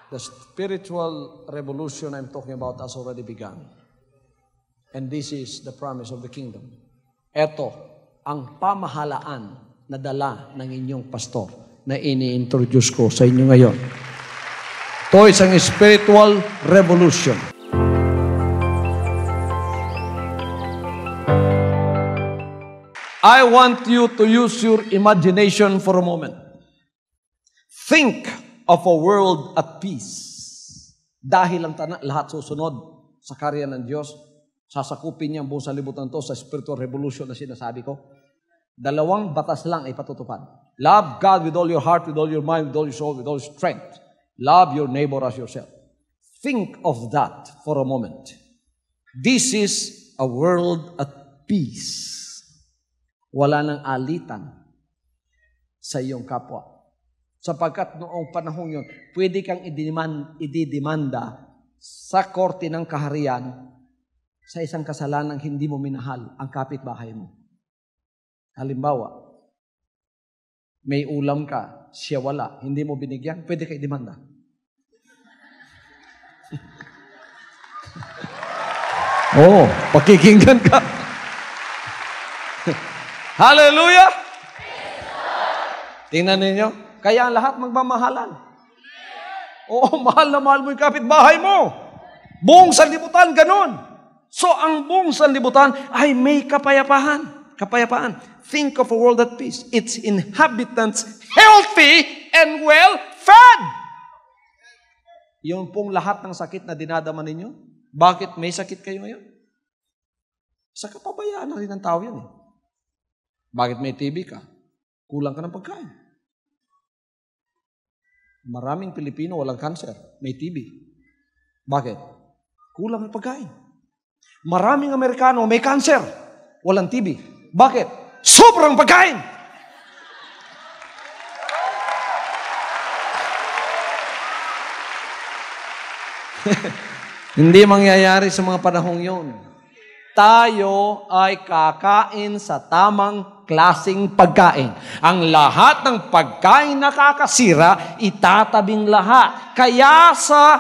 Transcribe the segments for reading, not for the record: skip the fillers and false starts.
The spiritual revolution I'm talking about has already begun. And this is the promise of the kingdom. Ito ang pamahalaan na dala ng inyong pastor na ini-introduce ko sa inyo ngayon. Ito isang spiritual revolution. I want you to use your imagination for a moment. Think of a world at peace. Dahil ang lahat susunod sa karya ng Diyos, sasakupin niya ang buong sanlibutan to sa spiritual revolution na sinasabi ko. Dalawang batas lang ay patutupad. Love God with all your heart, with all your mind, with all your soul, with all your strength. Love your neighbor as yourself. Think of that for a moment. This is a world at peace. Wala nang alitan sa iyong kapwa. Sapagkat noong panahon yun, pwede kang ididemanda sa korte ng kaharian sa isang kasalanang hindi mo minahal ang kapitbahay mo. Halimbawa, may ulam ka, siya wala, hindi mo binigyan, pwede ka idemanda. Oo, pakikinggan ka. Hallelujah! Tingnan ninyo, kaya ang lahat magmamahalan. Oo, mahal na mahal mo yung kapitbahay mo. Buong sanlibutan, ganun. So, ang buong sanlibutan ay may kapayapaan. Kapayapaan. Think of a world at peace. Its inhabitants healthy and well-fed. Yun pong lahat ng sakit na dinadama ninyo. Bakit may sakit kayo ngayon? Sa kapabayaan na rin ng tao yan eh. Bakit may TB ka? Kulang ka ng pagkain. Maraming Pilipino walang cancer, may TB. Bakit? Kulang ng pagkain. Maraming Amerikano may cancer, walang TB. Bakit? Sobrang pagkain! Hindi mangyayari sa mga panahong yun. Tayo ay kakain sa tamang klaseng pagkain. Ang lahat ng pagkain nakakasira, itatabing lahat. Kaya sa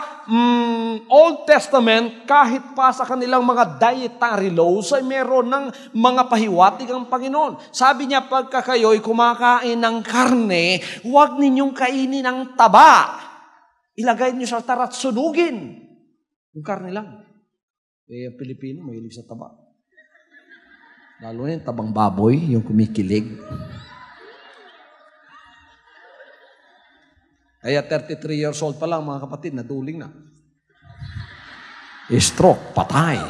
Old Testament, kahit pa sa kanilang mga dietary laws, ay meron ng mga pahiwatig ang Panginoon. Sabi niya, pagka kayo'y kumakain ng karne, huwag ninyong kainin ang taba. Ilagay niyo sa altar at sunugin. Yung karne lang. Eh, ang Pilipino, mahilig sa taba. Lalo na yung tabang baboy, yung kumikilig. Kaya 33 years old pa lang, mga kapatid, naduling na. Stroke, patay.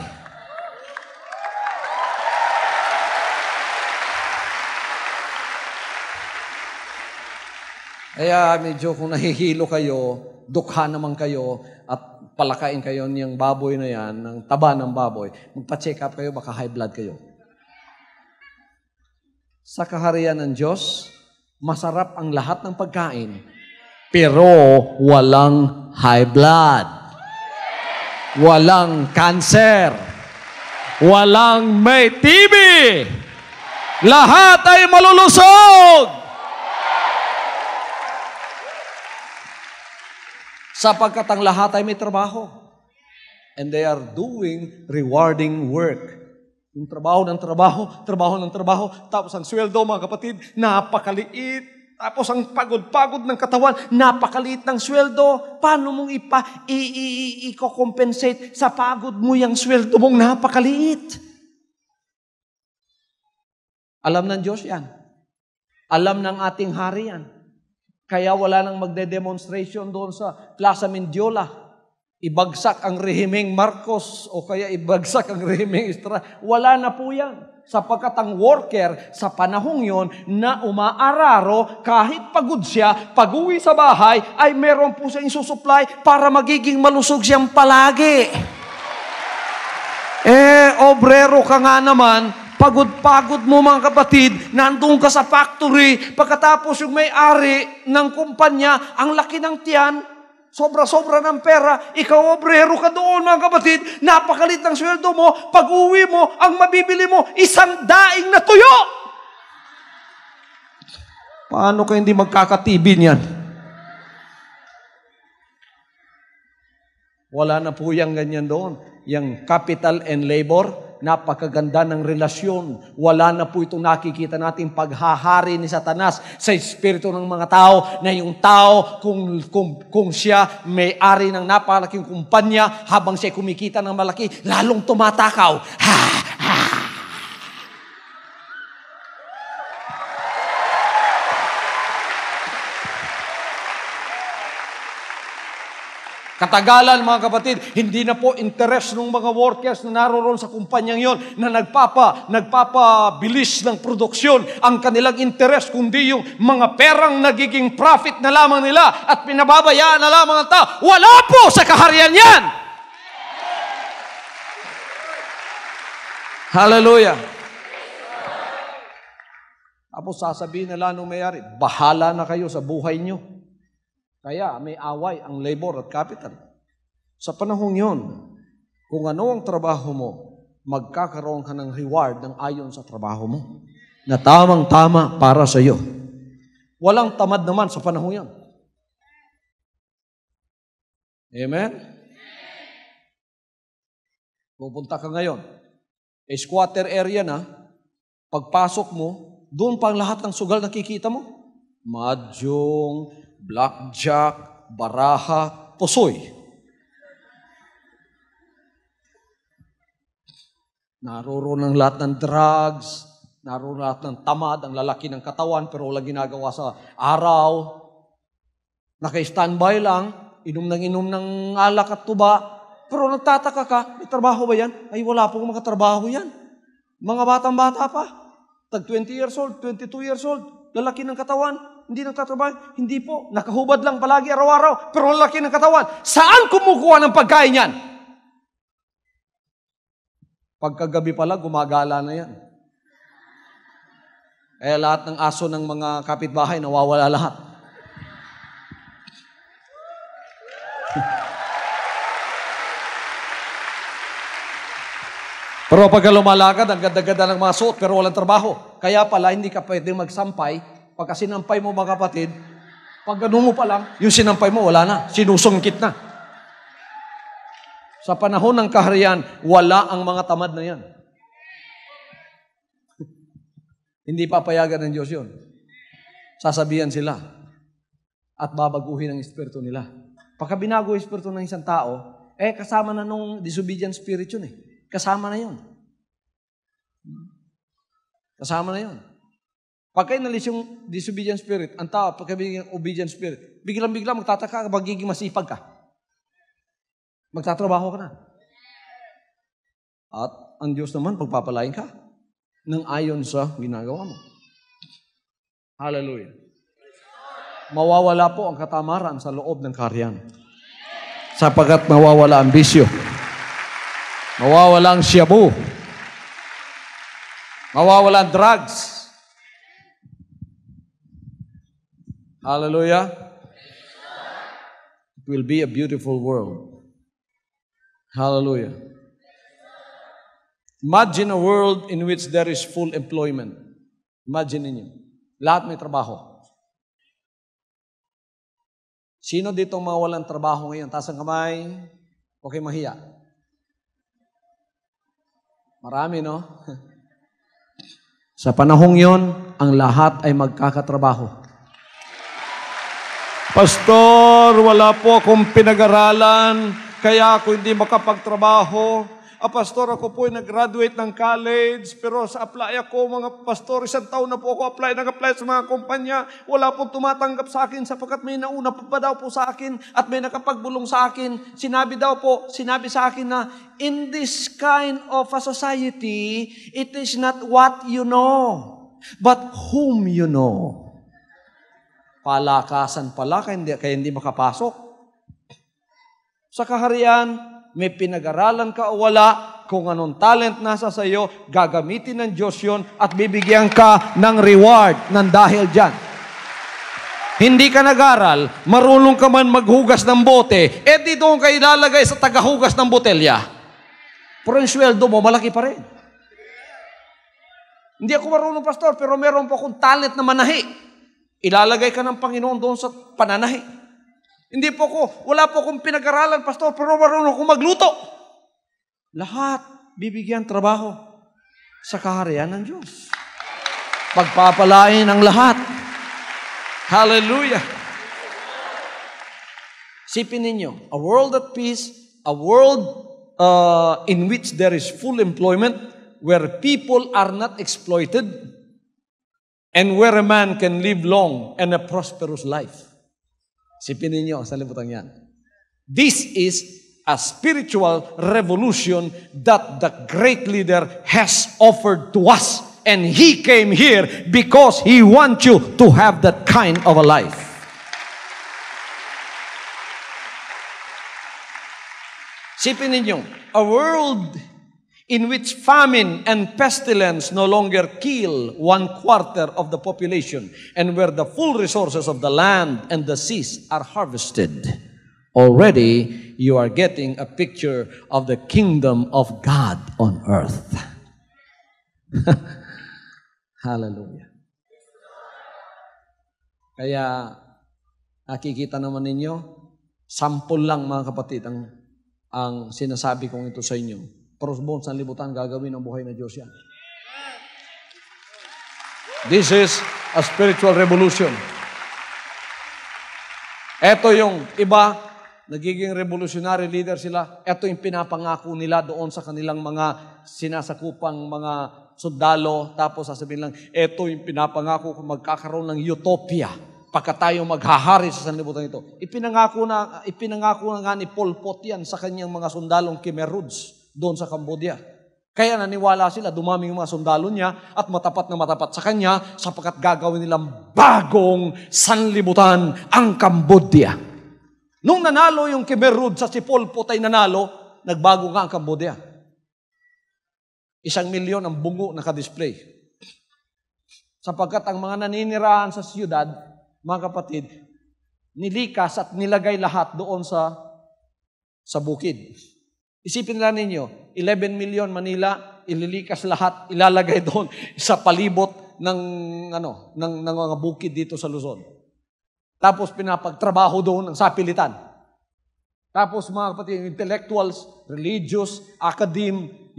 Kaya medyo kung nahihilo kayo, dukha naman kayo, at palakain kayo niyang baboy na yan, ng taba ng baboy, magpa-check up kayo, baka high blood kayo. Sa kaharian ng Diyos, masarap ang lahat ng pagkain, pero walang high blood, walang cancer, walang may TB, lahat ay malulusog. Sapagkat ang lahat ay may trabaho. And they are doing rewarding work. Yung trabaho ng trabaho, trabaho ng trabaho, tapos ang sweldo, mga kapatid, napakaliit. Tapos ang pagod-pagod ng katawan, napakaliit ng sweldo. Paano mong i-compensate sa pagod mo yung sweldo mong napakaliit? Alam ng Diyos yan. Alam ng ating hari yan. Kaya wala nang magde-demonstration doon sa Plaza Mendiola. Ibagsak ang rehimeng Marcos o kaya ibagsak ang rehimeng Estrada. Wala na po yan. Sapagkat ang worker sa panahong yon na umaararo, kahit pagod siya, pag-uwi sa bahay, ay meron po siyang isusupply para magiging malusog siyang palagi. Obrero ka nga naman, pagod-pagod mo mga kapatid, nandun ka sa factory, pagkatapos yung may-ari ng kumpanya, ang laki ng tiyan, sobra-sobra ng pera, ikaw obrero ka doon mga kapatid, napakalit ng sweldo mo, pag-uwi mo, ang mabibili mo, isang daing na tuyo! Paano ka hindi magkakatibin yan? Wala na po yung ganyan doon. Yung capital and labor, napakaganda ng relasyon. Wala na po itong nakikita natin paghahari ni Satanas sa espiritu ng mga tao, na yung tao, kung siya may-ari ng napakalaking kumpanya, habang siya kumikita ng malaki, lalong tumatakaw. Katagalan, mga kapatid, hindi na po interest ng mga workers na naroon sa kumpanyang yon na nagpapabilis ng produksyon ang kanilang interest, kundi yung mga perang nagiging profit na lamang nila at pinababayaan na lamang ang tao. Wala po sa kaharian yan! Hallelujah! Tapos sasabihin nila nung mayari, bahala na kayo sa buhay nyo. Kaya may away ang labor at capital. Sa panahong yon, kung ano ang trabaho mo, magkakaroon ka ng reward ng ayon sa trabaho mo, na tamang-tama para sa iyo. Walang tamad naman sa panahong yon. Amen? Pupunta ka ngayon, squatter area na, pagpasok mo, doon pa ang lahat ng sugal nakikita mo. Mahjong, blackjack, baraha, pusoy. Naroon ang lahat ng drugs, naroon lahat ng tamad, ang lalaki ng katawan, pero wala ginagawa sa araw. Naka-standby lang, inom ng alak at tuba, pero nagtataka ka, may trabaho ba yan? Ay, wala pong mga trabaho yan. Mga batang-bata pa, tag 20 years old, 22 years old, lalaki ng katawan, hindi nagtatrabaho. Hindi po. Nakahubad lang palagi araw-araw. Pero lalaki ng katawan. Saan kumukuha ng pagkain yan? Pagkagabi pala, gumagala na yan. Kaya lahat ng aso ng mga kapitbahay, nawawala lahat. Pero pagka lumalakad, ang ganda-ganda ng mga suot, pero walang trabaho. Kaya pala, hindi ka pwedeng magsampay. Pagka sinampay mo, mga kapatid, pag ganun mo pa lang, yung sinampay mo, wala na. Sinusungkit na. Sa panahon ng kaharian, wala ang mga tamad na yan. Hindi papayagan ng Diyos yun. Sasabihan sila at babaguhin ang espiritu nila. Pagka binago ang espiritu ng isang tao, kasama na nung disobedient spirit yun . Kasama na yun. Kasama na yun. Pagka inalis yung disobedient spirit, ang tao, pagka biglang obedient spirit, biglang-biglang magtataka ka, magiging masipag ka. Magtatrabaho ka na. At ang Diyos naman, pagpapalain ka ng ayon sa ginagawa mo. Hallelujah. Mawawala po ang katamaran sa loob ng kaharian. Sapagkat mawawala ang bisyo. Mawawala ang shabu. Mawawala ang drugs. Hallelujah. It will be a beautiful world. Hallelujah. Imagine a world in which there is full employment. Imagine ninyo. Lahat may trabaho. Sino dito mawalan trabaho ngayon? Taas ang kamay. Okay, mahiya. Marami, no? Sa panahong yon, ang lahat ay magkakatrabaho. Pastor, wala po akong pinag-aralan, kaya ako hindi makapagtrabaho. Pastor, ako po ay nag-graduate ng college, pero sa apply ako, mga pastor, 1 taon na po ako nag-apply sa mga kumpanya. Wala pong tumatanggap sa akin sapagkat may nauna pa daw po sa akin at may nakapagbulong sa akin. Sinabi sa akin na, in this kind of a society, it is not what you know, but whom you know. Palakasan pala, kaya hindi makapasok. Sa kaharian, may pinag-aralan ka o wala, kung anong talent nasa sa iyo, gagamitin ng Diyos yun at bibigyan ka ng reward ng dahil dyan. Hindi ka nag-aral, marunong ka man maghugas ng bote, di doon ka ilalagay sa tagahugas ng botelya. Pero yung sweldo mo, malaki pa rin. Hindi ako marunong, pastor, pero meron po akong talent na manahi. Ilalagay ka ng Panginoon doon sa pananahi. Wala po akong pinag-aralan, pastor, pero marunong akong magluto. Lahat bibigyan trabaho sa kaharian ng Diyos. Pagpapalain ang lahat. Hallelujah. Sipin ninyo, a world at peace, a world in which there is full employment, where people are not exploited, and where a man can live long and a prosperous life. Sipin ninyo sa libutan yan. This is a spiritual revolution that the great leader has offered to us. And He came here because He wants you to have that kind of a life. Sipin ninyo, a world in which famine and pestilence no longer kill 1/4 of the population, and where the full resources of the land and the seas are harvested. Already, you are getting a picture of the kingdom of God on earth. Hallelujah. Kaya, nakikita naman ninyo, sample lang mga kapatid ang sinasabi kong ito sa inyo. Prosbon sa libutan, gagawin ang buhay na Diyos yan. This is a spiritual revolution. Ito yung iba, nagiging revolutionary leader sila. Ito yung pinapangako nila doon sa kanilang mga sinasakupang mga sundalo. Tapos sasabihin lang, ito yung pinapangako kung magkakaroon ng utopia pagka tayo maghahari sa sanlibutan ito. Ipinangako na nga ni Pol Pot yan sa kanyang mga sundalong Khmer Rouge doon sa Cambodia. Kaya naniwala sila, dumaming mga sundalo niya at matapat na matapat sa kanya sapagkat gagawin nilang bagong sanlibutan ang Cambodia. Nung nanalo yung Khmer Rouge sa si Pol Pot ay nanalo, nagbago nga ang Cambodia. 1,000,000 ang bungo nakadisplay. Sapagkat ang mga naninirahan sa siyudad, mga kapatid, nilikas at nilagay lahat doon sa bukid. Isipin lang ninyo, 11 million Manila, ililikas lahat, ilalagay doon sa palibot ng mga bukid dito sa Luzon. Tapos pinapagtrabaho doon ng sapilitan. Tapos mga kapatid, intellectuals, religious,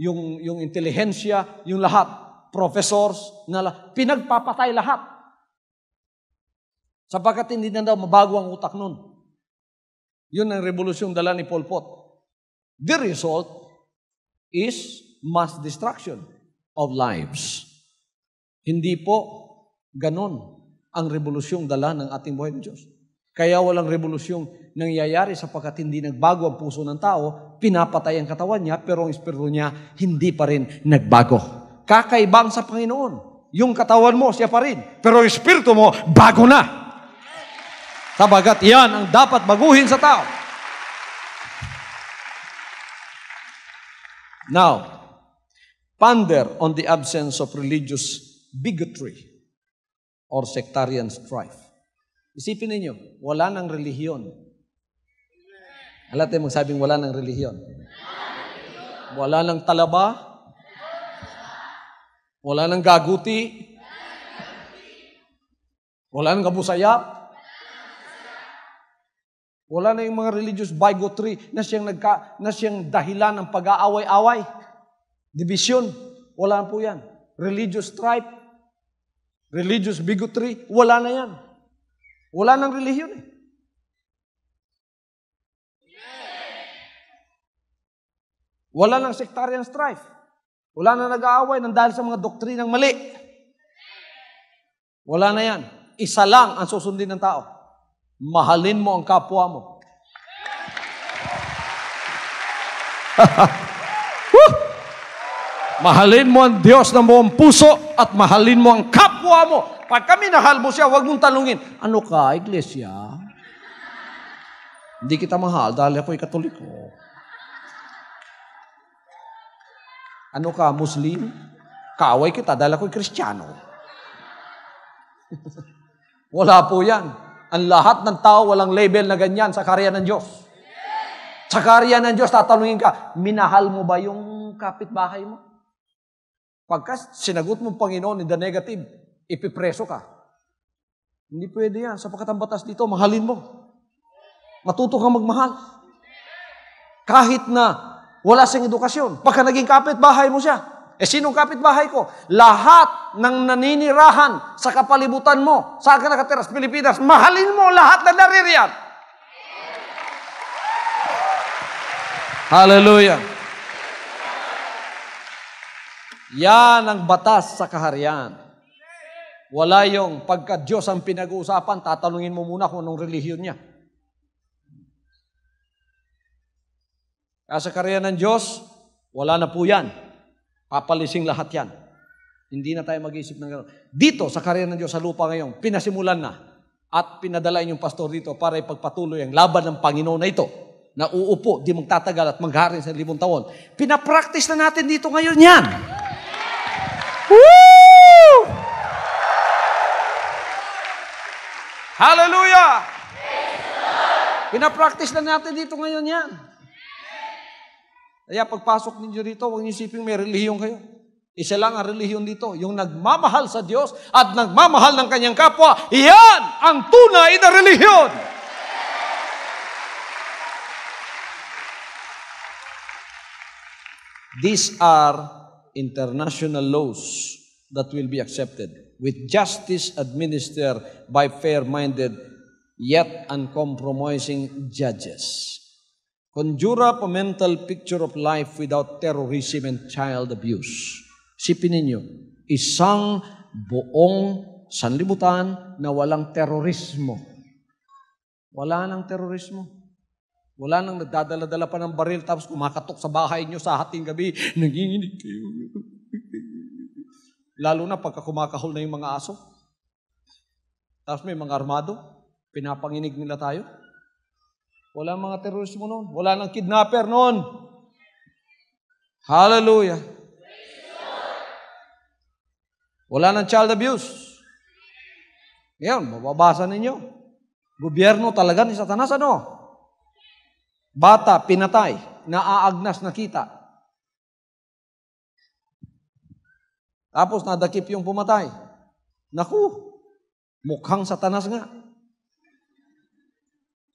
yung intelihensya, yung lahat, professors, pinagpapatay lahat. Sapagkat hindi na daw mabago ang utak nun. Yun ang revolusyong dala ni Pol Pot. The result is mass destruction of lives. Hindi po ganon ang revolusyong dala ng ating buhay ng Diyos. Kaya walang revolusyong nangyayari sapagkat hindi nagbago ang puso ng tao, pinapatay ang katawan niya, pero ang espiritu niya hindi pa rin nagbago. Kakaibang sa Panginoon. Yung katawan mo, siya pa rin. Pero ang espiritu mo, bago na. Sabagat yan ang dapat baguhin sa tao. Now, ponder on the absence of religious bigotry or sectarian strife. Isipin ninyo, wala ng relihiyon. Alam tayo magsabing wala ng relihiyon. Wala ng talaba. Wala ng gaguti. Wala ng kabusayap. Wala na yung mga religious bigotry na siyang dahilan ng pag-aaway-away. Division. Wala po yan. Religious strife, religious bigotry, wala na yan. Wala nang relihiyon eh. Wala nang sectarian strife. Wala na nag-aaway nang dahil sa mga doktrinang mali. Wala na yan. Isa lang ang susundin ng tao. Mahalin mo ang kapwa mo. Mahalin mo ang Diyos ng buong puso at mahalin mo ang kapwa mo. Pag kami minahal mo siya, huwag mong talungin, ano ka, iglesia? Hindi kita mahal dahil ako'y Katoliko. Ano ka, Muslim? Kaaway kita dahil ako'y Kristiyano. Wala po yan. Ang lahat ng tao walang label na ganyan sa karya ng Diyos. Sa karya ng Diyos, tatanungin ka, minahal mo ba yung kapitbahay mo? Pagka sinagot mo Panginoon in the negative, ipipreso ka. Hindi pwede yan. Sapagkat ang batas dito, mahalin mo. Matuto kang magmahal. Kahit na wala siyang edukasyon. Pagka naging kapitbahay mo siya, sinong kapitbahay ko? Lahat ng naninirahan sa kapalibutan mo, saan ka nakatira sa Pilipinas, mahalin mo lahat na naririyan. Hallelujah. Yan ang batas sa kaharian. Wala yung pagka Diyos ang pinag-uusapan, tatanungin mo muna kung anong relihiyon niya. Kaya sa kaharian ng Diyos, wala na po yan. Papalising lahat yan. Hindi na tayo mag-iisip ng gano'n. Dito, sa kaharian ng Diyos sa lupa ngayon, pinasimulan na at pinadala yung pastor dito para ipagpatuloy ang laban ng Panginoon na ito, na uupo, di magtatagal at maghari sa 1,000 taon. Pinapractice na natin dito ngayon yan. Woo! Hallelujah! Pinapractice na natin dito ngayon yan. Kaya pagpasok ninyo dito, huwag niyo isipin may relihiyon kayo. Isa lang ang relihiyon dito, yung nagmamahal sa Diyos at nagmamahal ng kanyang kapwa. Iyan ang tunay na relihiyon. These are international laws that will be accepted with justice administered by fair-minded yet uncompromising judges. Conjure up a mental picture of life without terrorism and child abuse. Sipin ninyo, isang buong sanlibutan na walang terorismo. Wala nang terorismo. Wala nang nagdadala-dala pa ng baril tapos kumakatok sa bahay nyo sa hating gabi, nanginginig kayo. Lalo na pagka kumakahol na yung mga aso. Tapos may mga armado, pinapanginig nila tayo. Wala mga terorismo noon. Wala nang kidnapper noon. Hallelujah. Wala nang child abuse. Ngayon, mababasa ninyo. Gobyerno talaga ni Satanas, ano? Bata, pinatay, naaagnas na kita. Tapos nadakip yung pumatay. Naku, mukhang Satanas nga.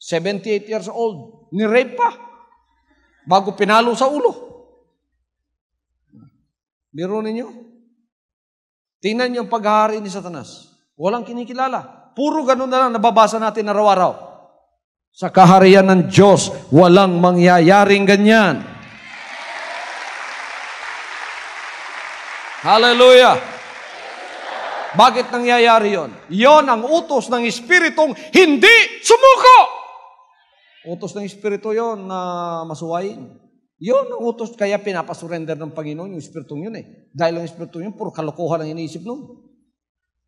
78 years old, ni-rape pa. Bago pinalo sa ulo. Biro ninyo. Tingnan niyo ang paghahari ni Satanas. Walang kinikilala. Puro ganun na lang nababasa natin araw-araw. Sa kaharian ng Diyos, walang mangyayaring ganyan. Hallelujah! Bakit nangyayari yon? Yon ang utos ng Espiritong hindi sumuko! Utos ng Espiritu yon na masuwayin. Yon ang utos, kaya pinapasurrender ng Panginoon yung Espiritong yun eh. Dahil ang Espiritong yun, puro kalokohan ang iniisip nun.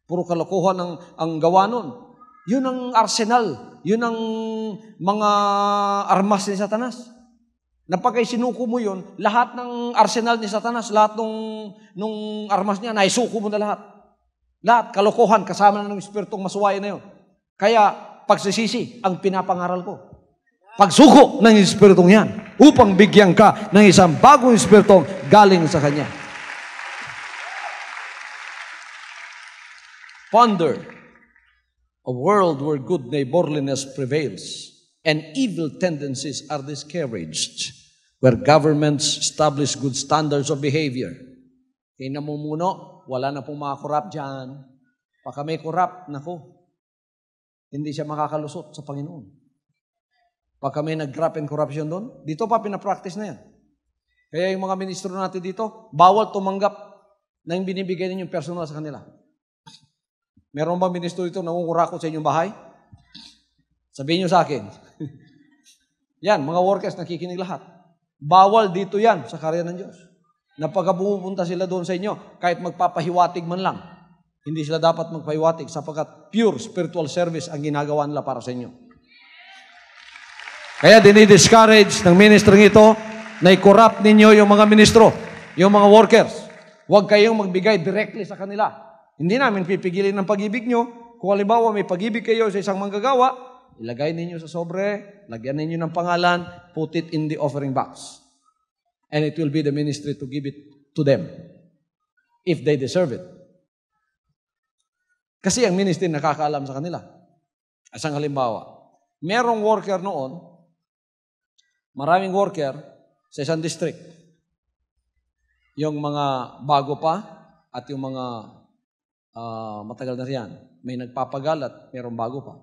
Puro kalokohan ang gawa nun. Yun ang arsenal. Yun ang mga armas ni Satanas. Na pagka sinuko mo yun, lahat ng arsenal ni Satanas, lahat nung armas niya, naisuko mo na lahat. Lahat, kalokohan, kasama na ng Espiritong masuwayin na yun. Kaya, pagsisisi, ang pinapangaral ko. Pagsuko ng Espiritong yan, upang bigyan ka ng isang bagong Espiritong galing sa Kanya. Ponder a world where good neighborliness prevails and evil tendencies are discouraged, where governments establish good standards of behavior. Kaya namumuno, wala na pong mga korap dyan. Pagka may korap, naku, hindi siya makakalusot sa Panginoon. Pagka may nag-graft and corruption doon, dito pa pinapractice na yan. Kaya yung mga ministro natin dito, bawal tumanggap na yung binibigay ninyong personal sa kanila. Meron ba ministro dito nangungurakot sa inyong bahay? Sabihin nyo sa akin. Yan, mga workers nakikinig lahat. Bawal dito yan sa kaharian ng Diyos. Na pagka bumupunta sila doon sa inyo, kahit magpapahiwatig man lang, hindi sila dapat magpahiwatig sapagkat pure spiritual service ang ginagawa nila para sa inyo. Kaya dinidiscourage ng ministering ito na i-corrupt ninyo yung mga ministro, yung mga workers. Huwag kayong magbigay directly sa kanila. Hindi namin pipigilin ng pag-ibig nyo. Kung halimbawa may pag-ibig kayo sa isang manggagawa, ilagay ninyo sa sobre, lagyan ninyo ng pangalan, put it in the offering box. And it will be the ministry to give it to them if they deserve it. Kasi ang ministry nakakaalam sa kanila. Asang halimbawa, Merong worker noon, maraming worker sa isang district. Yung mga bago pa at yung mga matagal na riyan. May nagpapagal at merong bago pa.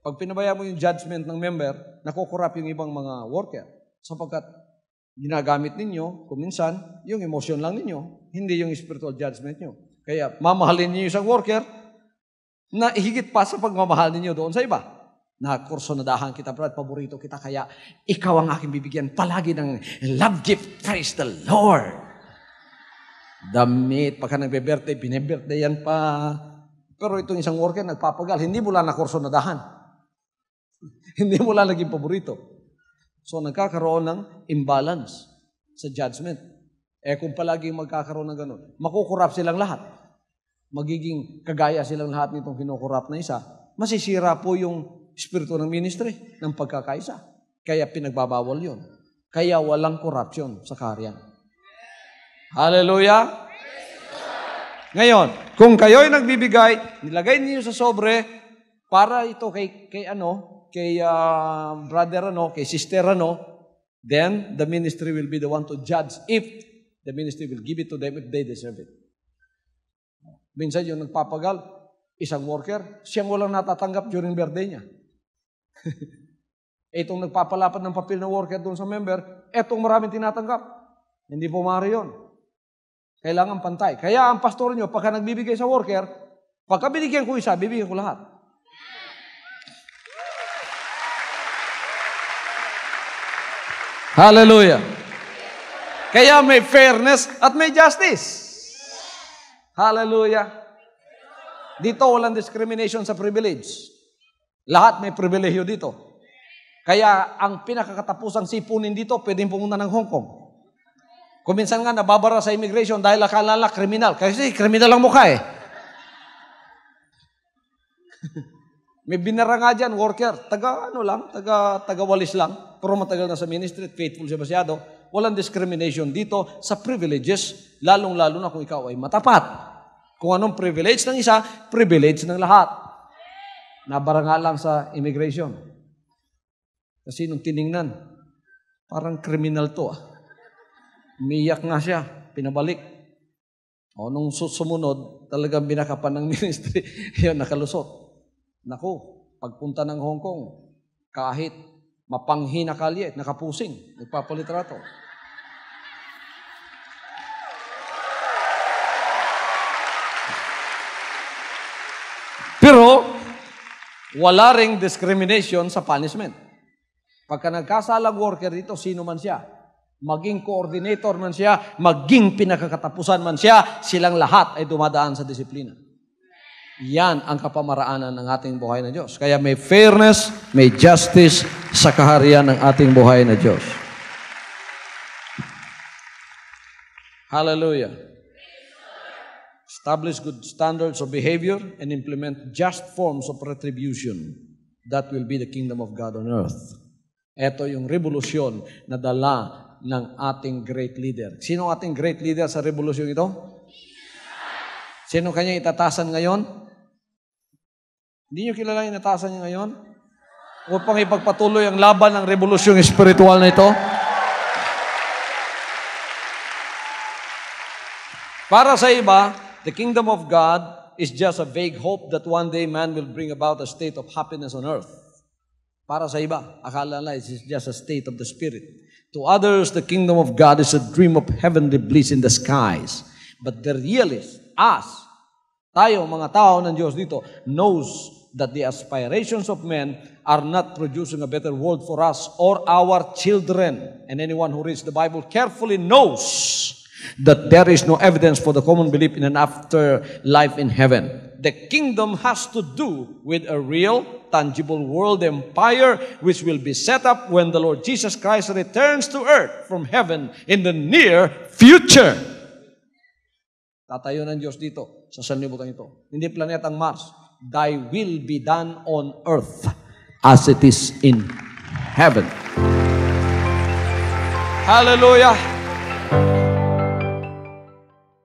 Pag pinabaya mo yung judgment ng member, nakukurap yung ibang mga worker. Sapagkat ginagamit ninyo, kuminsan, yung emotion lang ninyo, hindi yung spiritual judgment nyo. Kaya mamahalin niyo yung isang worker na higit pa sa pagmamahal ninyo doon sa iba. Nakursunadahan kita, brad, paborito kita, kaya ikaw ang aking bibigyan palagi ng love gift. Praise the Lord! Damit, pagka nagbe-birthday, binibirthday yan pa. Pero itong isang worker, nagpapagal, hindi mo lang nakursunadahan. Hindi mo lang naging paborito. So, nagkakaroon ng imbalance sa judgment. Kung palaging magkakaroon ng ganun, makukurap silang lahat. Magiging kagaya silang lahat nitong kinukurap na isa. Masisira po yung espiritu ng ministry, ng pagkakaisa. Kaya pinagbabawal yun. Kaya walang corruption sa kaharian. Hallelujah! Ngayon, kung kayo'y nagbibigay, nilagay niyo sa sobre, para ito kay brother kay sister then the ministry will be the one to judge if the ministry will give it to them if they deserve it. Minsan yung nagpapagal, isang worker, siyang walang natatanggap during birthday niya. Itong nagpapalapad ng papel na worker doon sa member, etong maraming tinatanggap. Hindi po maaari yun. Kailangan pantay. Kaya ang pastor nyo, pagka nagbibigay sa worker, pagka binigyan ko isa, bibigyan ko lahat. Hallelujah. Kaya may fairness at may justice. Hallelujah. Dito walang discrimination sa privilege. Lahat may pribilehiyo dito. Kaya ang pinakakatapusang sipunin dito, pwedeng pumunta ng Hong Kong. Kuminsan nga nababara sa immigration dahil akala kriminal. Kasi kriminal ang mukha eh. May binara nga dyan, worker, taga walis lang, pero matagal na sa ministry, faithful siya masyado. Walang discrimination dito sa privileges, lalong-lalo na kung ikaw ay matapat. Kung anong privilege ng isa, privilege ng lahat. Nabara nga lang sa immigration. Kasi nung tiningnan, parang kriminal to Umiyak nga siya, pinabalik. Nung sumunod, talagang binakapan ng ministry, yun, nakalusot. Naku, pagpunta ng Hong Kong, kahit mapanghi na kalye, nakapusing, nagpapalitrato. Pero, wala ring discrimination sa punishment. Pagka nagkasalang worker dito, sino man siya, maging coordinator man siya, maging pinakakatapusan man siya, silang lahat ay dumadaan sa disiplina. Yan ang kapamaraanan ng ating buhay na Diyos. Kaya may fairness, may justice sa kaharian ng ating buhay na Diyos. Hallelujah. Establish good standards of behavior and implement just forms of retribution. That will be the kingdom of God on earth. Ito yung revolusyon na dala ng ating great leader. Sino ang ating great leader sa revolusyon ito? Sino kanya itatasan ngayon? Hindi nyo kilala yung inatasan niya ngayon? Upang ipagpatuloy ang laban ng revolusyong espiritual na ito? Para sa iba, the kingdom of God is just a vague hope that one day man will bring about a state of happiness on earth. Para sa iba, akala nila it's just a state of the spirit. To others, the kingdom of God is a dream of heavenly bliss in the skies. But the realist, us, tayo, mga tao ng Diyos dito, knows that the aspirations of men are not producing a better world for us or our children. And anyone who reads the Bible carefully knows that there is no evidence for the common belief in an afterlife in heaven. The kingdom has to do with a real, tangible world empire which will be set up when the Lord Jesus Christ returns to earth from heaven in the near future. Tatayo ng Diyos dito sa sanlibutan ito. Hindi planetang Mars. Thy will be done on earth as it is in heaven. Hallelujah!